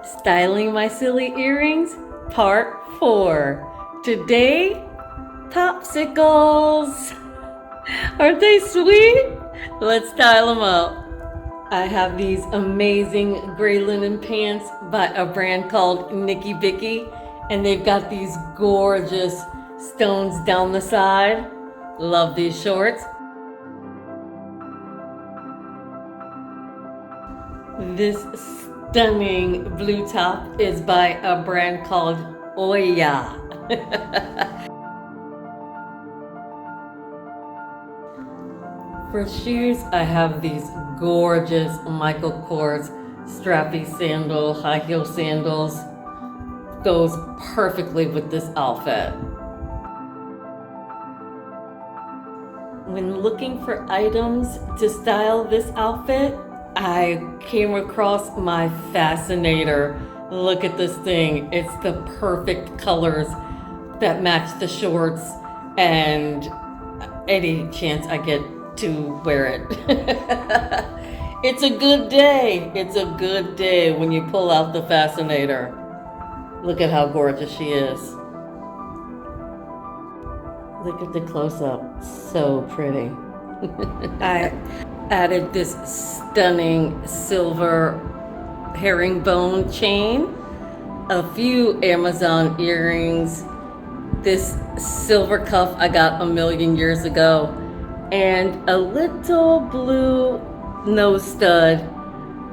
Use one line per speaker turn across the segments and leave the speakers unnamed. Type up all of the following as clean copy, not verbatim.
Styling my silly earrings, part 4. Today, popsicles. Aren't they sweet? Let's style them up. I have these amazing gray linen pants by a brand called NikiBiki, and they've got these gorgeous stones down the side. Love these shorts. This stunning blue top is by a brand called Oya. For shoes, I have these gorgeous Michael Kors strappy sandal, high heel sandals. Goes perfectly with this outfit. When looking for items to style this outfit, I came across my Fascinator. Look at this thing. It's the perfect colors that match the shorts and any chance I get to wear it. It's a good day. It's a good day when you pull out the Fascinator. Look at how gorgeous she is. Look at the close-up. So pretty. I added this stunning silver herringbone chain, a few Amazon earrings, this silver cuff I got a million years ago, and a little blue nose stud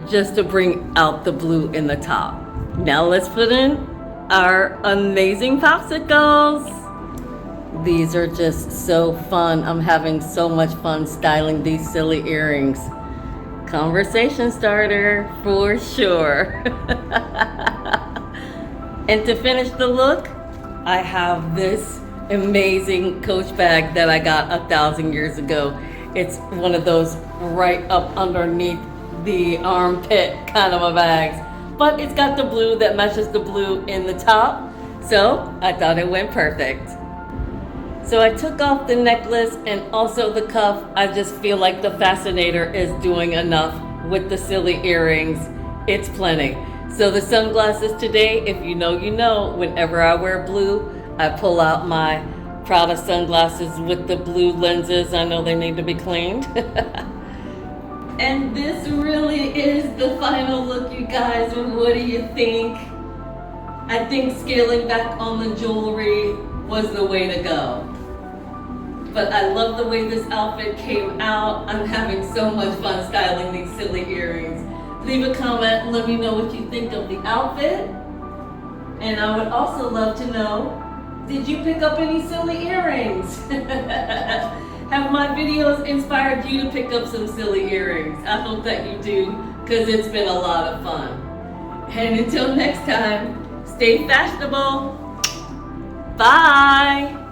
just to bring out the blue in the top. Now let's put in our amazing popsicles. These are just so fun. I'm having so much fun styling these silly earrings. Conversation starter for sure. And to finish the look, I have this amazing Coach bag that I got 1,000 years ago. It's one of those right up underneath the armpit kind of a bags, but it's got the blue that matches the blue in the top, so I thought it went perfect. So I took off the necklace and also the cuff. I just feel like the Fascinator is doing enough with the silly earrings. It's plenty. So the sunglasses today, if you know, you know, whenever I wear blue, I pull out my Prada sunglasses with the blue lenses. I know they need to be cleaned. And this really is the final look, you guys. What do you think? I think scaling back on the jewelry was the way to go. But I love the way this outfit came out. I'm having so much fun styling these silly earrings. Leave a comment and let me know what you think of the outfit. And I would also love to know, did you pick up any silly earrings? Have my videos inspired you to pick up some silly earrings? I hope that you do, because it's been a lot of fun. And until next time, stay fashionable. Bye.